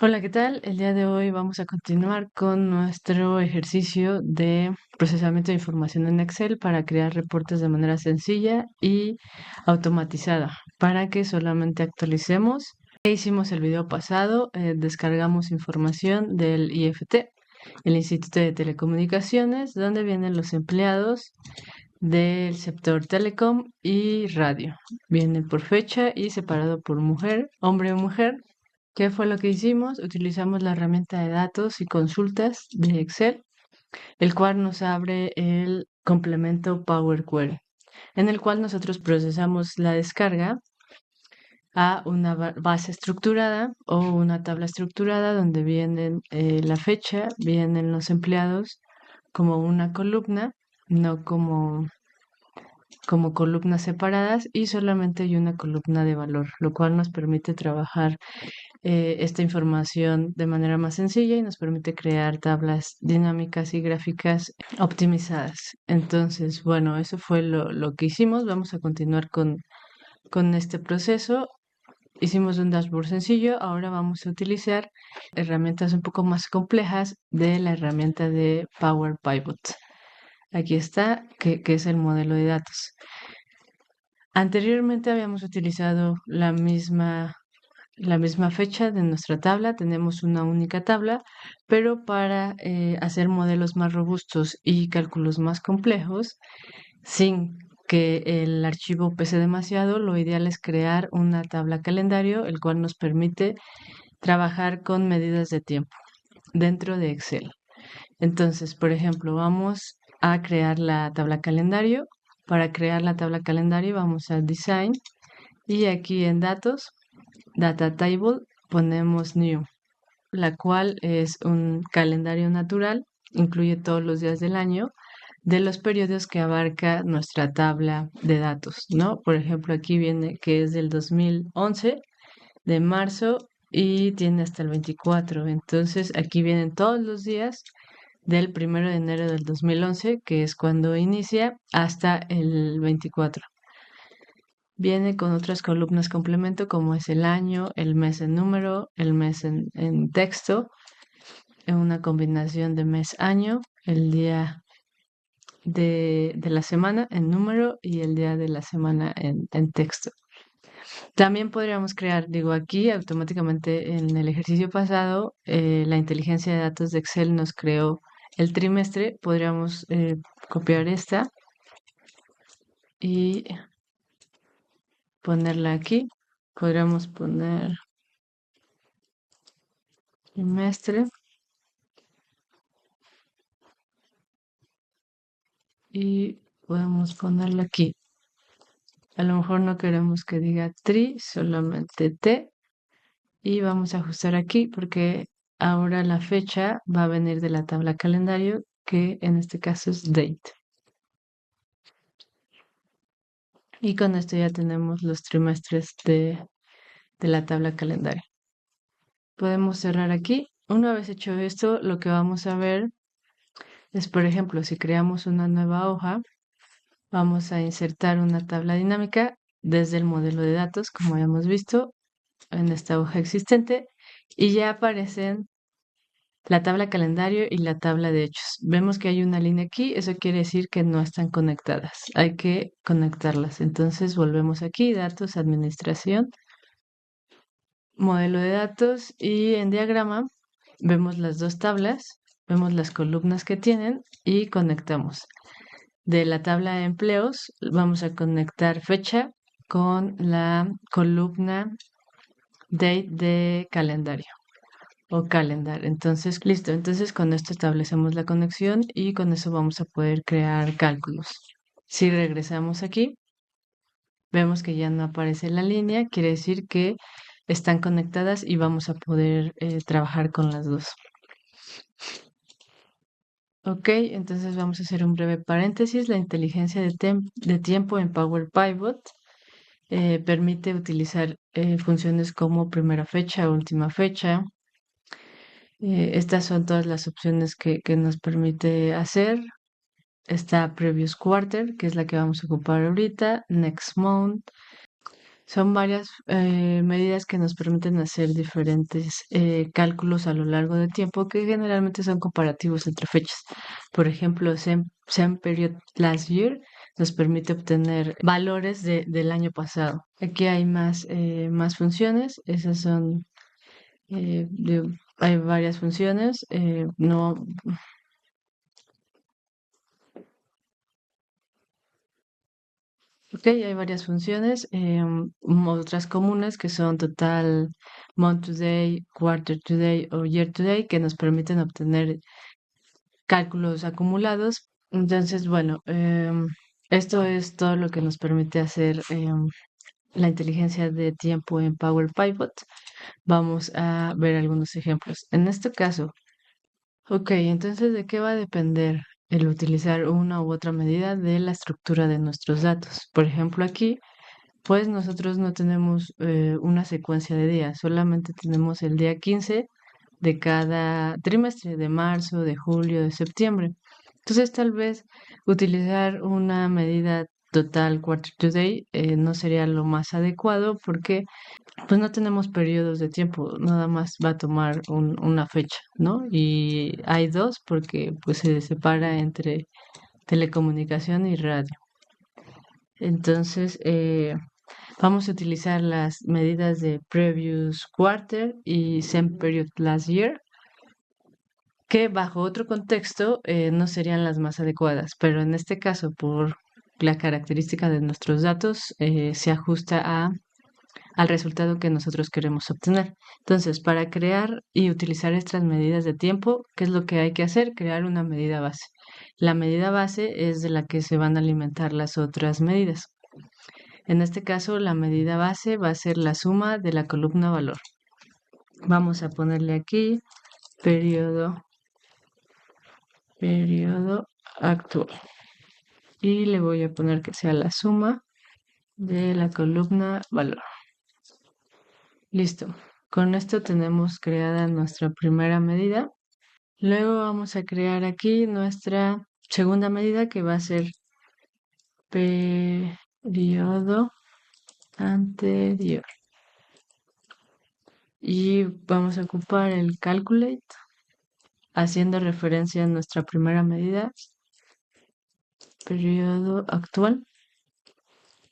Hola, ¿qué tal? El día de hoy vamos a continuar con nuestro ejercicio de procesamiento de información en Excel para crear reportes de manera sencilla y automatizada, para que solamente actualicemos. ¿Qué hicimos el video pasado? Descargamos información del IFT, el Instituto de Telecomunicaciones, donde vienen los empleados del sector telecom y radio. Viene por fecha y separado por mujer, hombre o mujer. ¿Qué fue lo que hicimos? Utilizamos la herramienta de datos y consultas de Excel, el cual nos abre el complemento Power Query, en el cual nosotros procesamos la descarga a una base estructurada o una tabla estructurada donde vienen la fecha, vienen los empleados como una columna, no como columnas separadas, y solamente hay una columna de valor, lo cual nos permite trabajar esta información de manera más sencilla y nos permite crear tablas dinámicas y gráficas optimizadas. Entonces, bueno, eso fue lo que hicimos. Vamos a continuar con este proceso. Hicimos un dashboard sencillo. Ahora vamos a utilizar herramientas un poco más complejas de la herramienta de Power Pivot. Aquí está, que es el modelo de datos. Anteriormente habíamos utilizado la misma fecha de nuestra tabla, tenemos una única tabla, pero para hacer modelos más robustos y cálculos más complejos, sin que el archivo pese demasiado, lo ideal es crear una tabla calendario, el cual nos permite trabajar con medidas de tiempo dentro de Excel. Entonces, por ejemplo, vamos a crear la tabla calendario. Para crear la tabla calendario vamos a Design y aquí en Datos, Data Table, ponemos New, la cual es un calendario natural, incluye todos los días del año de los periodos que abarca nuestra tabla de datos, ¿no? Por ejemplo, aquí viene que es del 2011, de marzo, y tiene hasta el 24. Entonces, aquí vienen todos los días del 1 de enero del 2011, que es cuando inicia, hasta el 24. Viene con otras columnas complemento como es el año, el mes en número, el mes en texto, en una combinación de mes-año, el día de la semana en número y el día de la semana en texto. También podríamos crear, digo aquí automáticamente en el ejercicio pasado, la inteligencia de datos de Excel nos creó el trimestre. Podríamos copiar esta y ponerla aquí. Podríamos poner trimestre y podemos ponerla aquí. A lo mejor no queremos que diga tri, solamente t. Y vamos a ajustar aquí porque ahora la fecha va a venir de la tabla calendario, que en este caso es date. Y con esto ya tenemos los trimestres de la tabla calendario. Podemos cerrar aquí. Una vez hecho esto, lo que vamos a ver es, por ejemplo, si creamos una nueva hoja, vamos a insertar una tabla dinámica desde el modelo de datos, como habíamos visto en esta hoja existente, y ya aparecen la tabla calendario y la tabla de hechos. Vemos que hay una línea aquí, eso quiere decir que no están conectadas. Hay que conectarlas. Entonces volvemos aquí, datos, administración, modelo de datos, y en diagrama vemos las dos tablas, vemos las columnas que tienen y conectamos. De la tabla de empleos vamos a conectar fecha con la columna date de calendario o calendar. Entonces, listo. Entonces, con esto establecemos la conexión y con eso vamos a poder crear cálculos. Si regresamos aquí, vemos que ya no aparece la línea, quiere decir que están conectadas y vamos a poder trabajar con las dos. Ok, entonces vamos a hacer un breve paréntesis. La inteligencia de tiempo en Power Pivot permite utilizar funciones como primera fecha, última fecha. Estas son todas las opciones que nos permite hacer. Está Previous Quarter, que es la que vamos a ocupar ahorita, Next Month. Son varias medidas que nos permiten hacer diferentes cálculos a lo largo del tiempo que generalmente son comparativos entre fechas. Por ejemplo, same period last year nos permite obtener valores del año pasado. Aquí hay más funciones. Esas son, hay varias funciones. No, ok, hay varias funciones, otras comunes que son total, month to day, quarter to day o year to day, que nos permiten obtener cálculos acumulados. Entonces, bueno, esto es todo lo que nos permite hacer la inteligencia de tiempo en Power Pivot. Vamos a ver algunos ejemplos. En este caso, ok, entonces, ¿de qué va a depender el utilizar una u otra medida de la estructura de nuestros datos? Por ejemplo, aquí pues nosotros no tenemos una secuencia de días, solamente tenemos el día 15 de cada trimestre, de marzo, de julio, de septiembre. Entonces, tal vez utilizar una medida total quarter to day no sería lo más adecuado porque pues no tenemos periodos de tiempo, nada más va a tomar una fecha, ¿no? Y hay dos porque pues se separa entre telecomunicación y radio. Entonces, vamos a utilizar las medidas de previous quarter y same period last year, que bajo otro contexto no serían las más adecuadas, pero en este caso, por la característica de nuestros datos, se ajusta al resultado que nosotros queremos obtener. Entonces, para crear y utilizar estas medidas de tiempo, ¿qué es lo que hay que hacer? Crear una medida base. La medida base es de la que se van a alimentar las otras medidas. En este caso, la medida base va a ser la suma de la columna valor. Vamos a ponerle aquí periodo actual. Y le voy a poner que sea la suma de la columna valor. Listo. Con esto tenemos creada nuestra primera medida. Luego vamos a crear aquí nuestra segunda medida que va a ser periodo anterior. Y vamos a ocupar el calculate haciendo referencia a nuestra primera medida, periodo actual,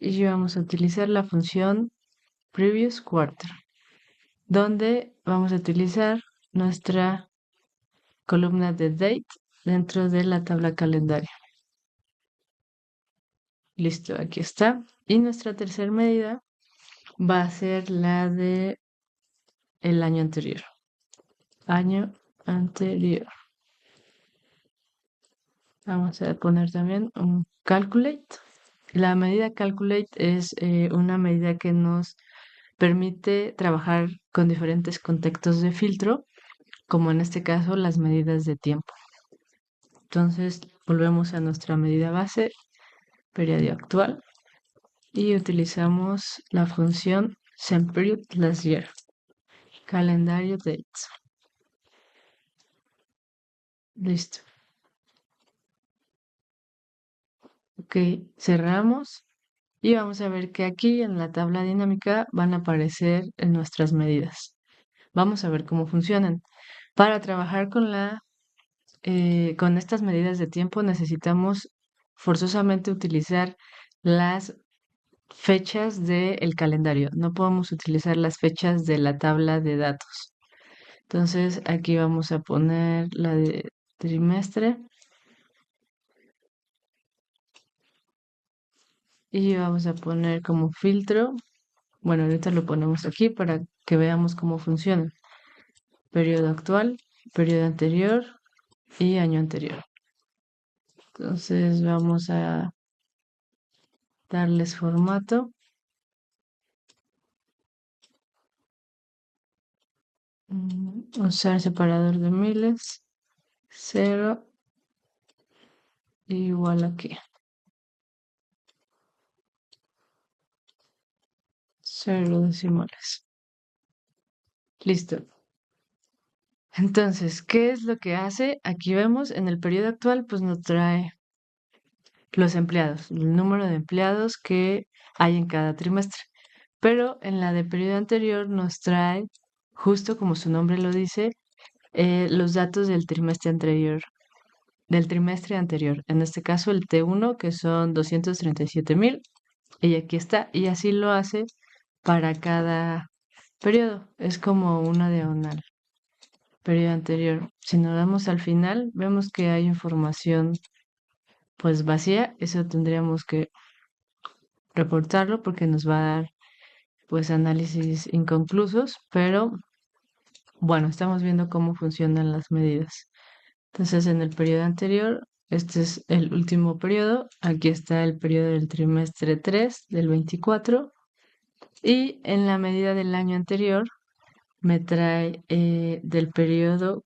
y vamos a utilizar la función previous quarter, donde vamos a utilizar nuestra columna de date dentro de la tabla calendario. Listo, aquí está. Y nuestra tercera medida va a ser la de el año anterior. Año anterior. Vamos a poner también un calculate. La medida calculate es una medida que nos permite trabajar con diferentes contextos de filtro, como en este caso las medidas de tiempo. Entonces, volvemos a nuestra medida base, periodo actual, y utilizamos la función SamePeriod last year, calendario dates. Listo. Ok, cerramos y vamos a ver que aquí en la tabla dinámica van a aparecer nuestras medidas. Vamos a ver cómo funcionan. Para trabajar con estas medidas de tiempo necesitamos forzosamente utilizar las fechas del calendario. No podemos utilizar las fechas de la tabla de datos. Entonces aquí vamos a poner la de trimestre y vamos a poner como filtro. Bueno, ahorita lo ponemos aquí para que veamos cómo funciona. Periodo actual, periodo anterior y año anterior. Entonces vamos a darles formato. Usar separador de miles. 0 igual aquí. 0 decimales. Listo. Entonces, ¿qué es lo que hace? Aquí vemos en el periodo actual, pues nos trae los empleados, el número de empleados que hay en cada trimestre. pero en la de periodo anterior nos trae, justo como su nombre lo dice, los datos del trimestre anterior. En este caso el T1, que son 237,000, y aquí está, y así lo hace para cada periodo. Es como una diagonal, periodo anterior. Si nos damos al final, vemos que hay información pues vacía. Eso tendríamos que reportarlo porque nos va a dar pues análisis inconclusos, pero bueno, estamos viendo cómo funcionan las medidas. Entonces, en el periodo anterior, este es el último periodo. Aquí está el periodo del trimestre 3 del 24. Y en la medida del año anterior, me trae del periodo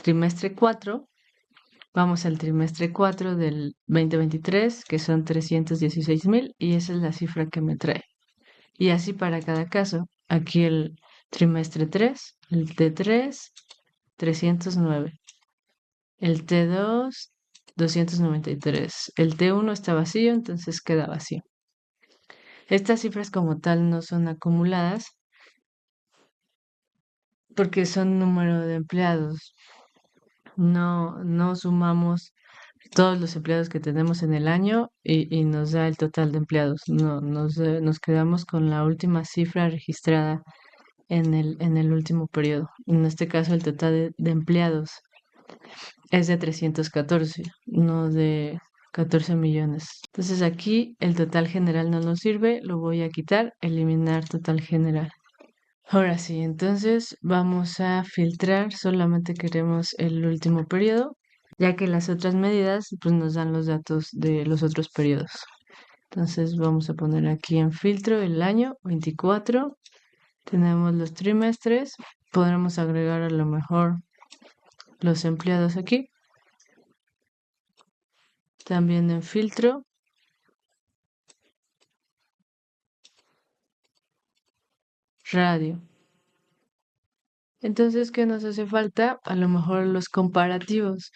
trimestre 4. Vamos al trimestre 4 del 2023, que son 316,000, y esa es la cifra que me trae. Y así para cada caso. Aquí el trimestre 3, el T3, 309. El T2, 293. El T1 está vacío, entonces queda vacío. Estas cifras como tal no son acumuladas porque son número de empleados. No sumamos todos los empleados que tenemos en el año y nos da el total de empleados. No, nos quedamos con la última cifra registrada en el último periodo. En este caso, el total de empleados es de 314, no de 14 millones. Entonces aquí el total general no nos sirve, lo voy a quitar, eliminar total general. Ahora sí, entonces vamos a filtrar, solamente queremos el último periodo, ya que las otras medidas pues nos dan los datos de los otros periodos. Entonces vamos a poner aquí en filtro el año 24, tenemos los trimestres, podremos agregar a lo mejor los empleados aquí. También en filtro, radio. Entonces, ¿qué nos hace falta? A lo mejor los comparativos,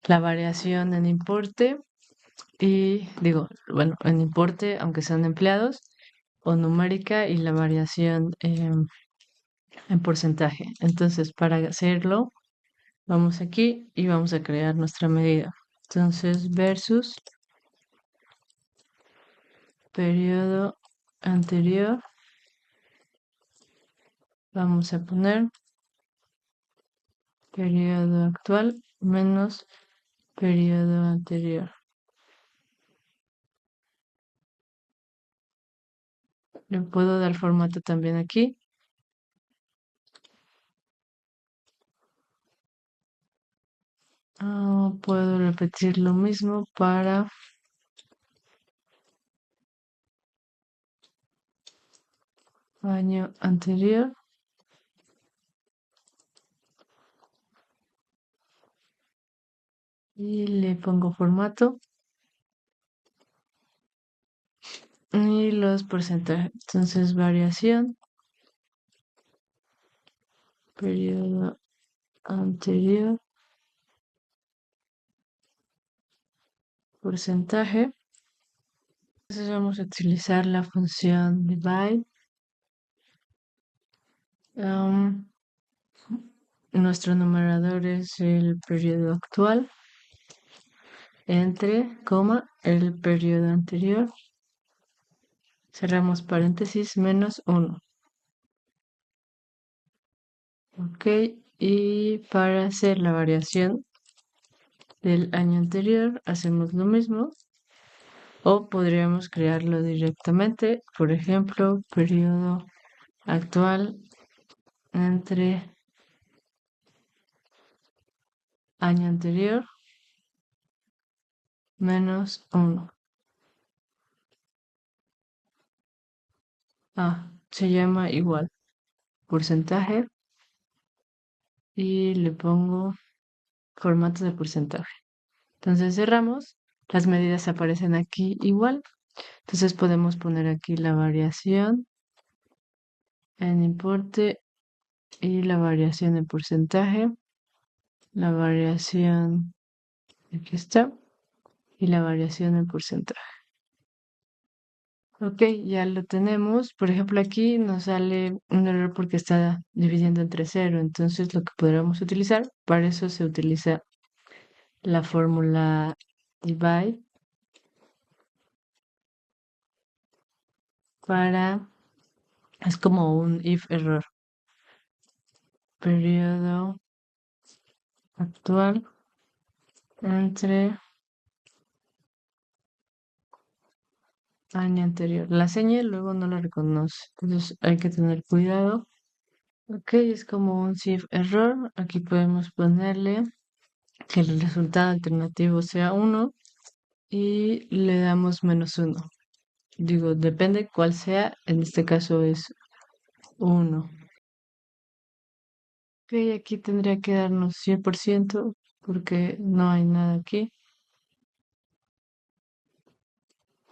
la variación en importe y, digo, bueno, en importe, aunque sean empleados, o numérica y la variación en porcentaje. Entonces, para hacerlo, vamos aquí y vamos a crear nuestra medida. Entonces, versus periodo anterior, vamos a poner periodo actual menos periodo anterior. Le puedo dar formato también aquí. Puedo repetir lo mismo para año anterior. Y le pongo formato y los porcentajes. Entonces, variación, periodo anterior, porcentaje. Entonces vamos a utilizar la función divide. Um, Nuestro numerador es el periodo actual entre, coma, el periodo anterior. Cerramos paréntesis, menos 1. Ok, y para hacer la variación del año anterior hacemos lo mismo o podríamos crearlo directamente, por ejemplo, periodo actual entre año anterior menos 1. Se llama igual, porcentaje, y le pongo formato de porcentaje. Entonces cerramos, las medidas aparecen aquí igual, entonces podemos poner aquí la variación en importe y la variación en porcentaje, la variación, aquí está, y la variación en porcentaje. Ok, ya lo tenemos. Por ejemplo, aquí nos sale un error porque está dividiendo entre cero. Entonces, lo que podríamos utilizar, para eso se utiliza la fórmula divide para, es como un if error. Periodo actual entre año anterior. La seña luego no la reconoce. Entonces, hay que tener cuidado. Ok, es como un if error. Aquí podemos ponerle que el resultado alternativo sea uno y le damos -1. Digo, depende cuál sea, en este caso es uno. Ok, aquí tendría que darnos 100% porque no hay nada aquí.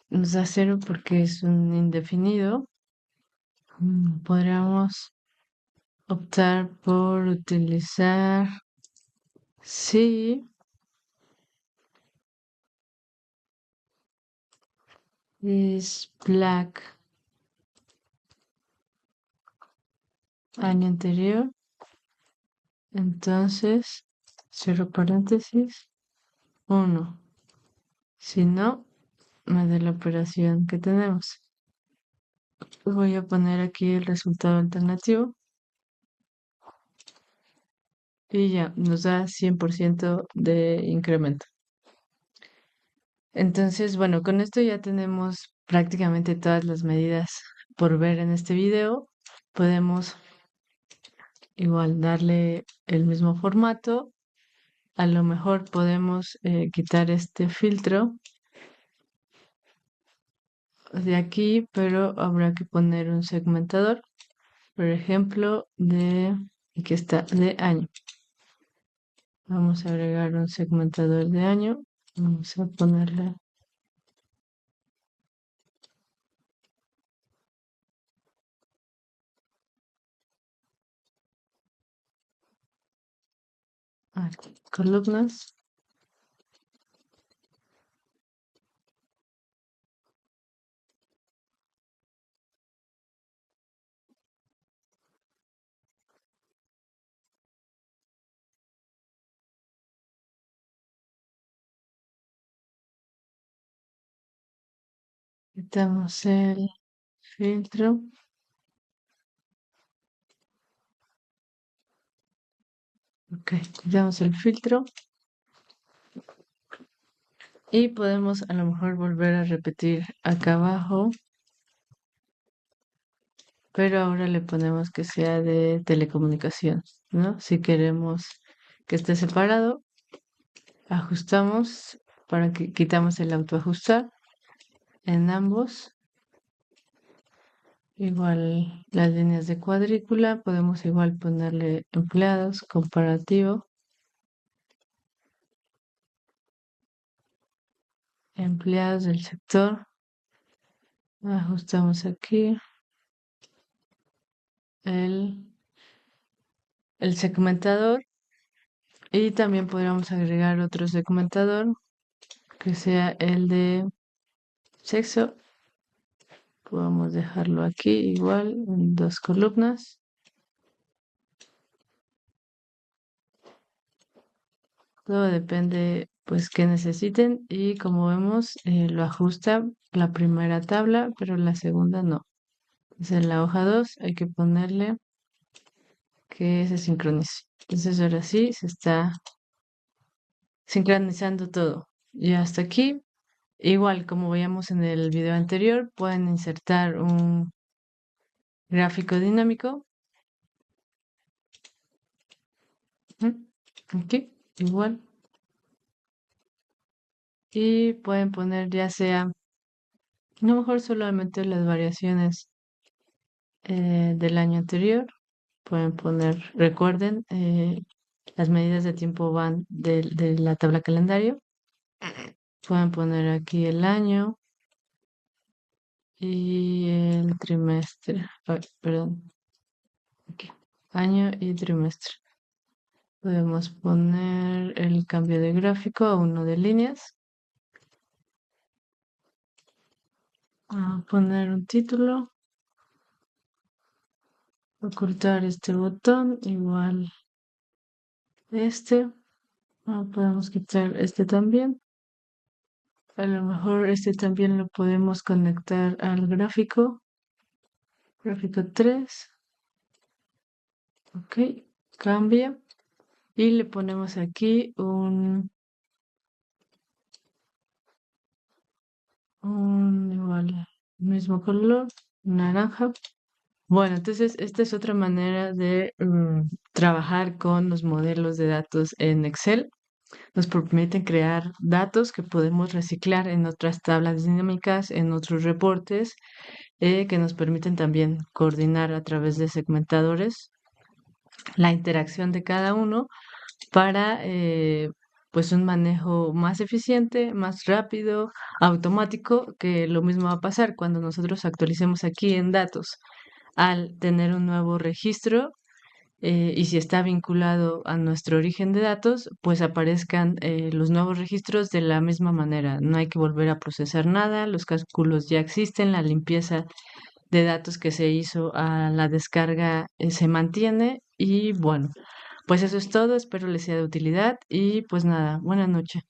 Nos da cero porque es un indefinido. Podríamos optar por utilizar sí is black año anterior. Entonces, cierro paréntesis, uno. Si no, me da la operación que tenemos. Voy a poner aquí el resultado alternativo y ya nos da 100% de incremento. Entonces, bueno, con esto ya tenemos prácticamente todas las medidas por ver en este video. Podemos igual darle el mismo formato. A lo mejor podemos quitar este filtro de aquí, pero habrá que poner un segmentador, por ejemplo, aquí está, de año. Vamos a agregar un segmentador de año. Vamos a ponerle aquí, columnas. Quitamos el filtro. Ok, quitamos el filtro. Y podemos a lo mejor volver a repetir acá abajo, pero ahora le ponemos que sea de telecomunicación, ¿no? Si queremos que esté separado, ajustamos para que quitamos el autoajustar en ambos. Igual las líneas de cuadrícula, podemos igual ponerle empleados, comparativo, empleados del sector. Ajustamos aquí el, el segmentador y también podríamos agregar otro segmentador que sea el de sexo. Podemos dejarlo aquí igual en dos columnas. Todo depende pues que necesiten y como vemos lo ajusta la primera tabla, pero la segunda no. Entonces en la hoja 2 hay que ponerle que se sincronice. Entonces ahora sí se está sincronizando todo. Y hasta aquí, igual como veíamos en el video anterior, pueden insertar un gráfico dinámico. Aquí, igual. Y pueden poner ya sea, a lo mejor solamente las variaciones del año anterior. Pueden poner, recuerden, las medidas de tiempo van de la tabla calendario. Pueden poner aquí el año y el trimestre. Ay, perdón, aquí. Año y trimestre. Podemos poner el cambio de gráfico a uno de líneas. a poner un título, ocultar este botón, igual este. Podemos quitar este también. A lo mejor este también lo podemos conectar al gráfico. Gráfico 3. Ok, cambia. Y le ponemos aquí un igual, mismo color, naranja. Bueno, entonces esta es otra manera de trabajar con los modelos de datos en Excel. Nos permiten crear datos que podemos reciclar en otras tablas dinámicas, en otros reportes, que nos permiten también coordinar a través de segmentadores la interacción de cada uno para pues un manejo más eficiente, más rápido, automático, que lo mismo va a pasar cuando nosotros actualicemos aquí en datos. Al tener un nuevo registro, y si está vinculado a nuestro origen de datos, pues aparezcan los nuevos registros de la misma manera. No hay que volver a procesar nada, los cálculos ya existen, la limpieza de datos que se hizo a la descarga se mantiene y bueno, pues eso es todo, espero les sea de utilidad y pues nada, buena noche.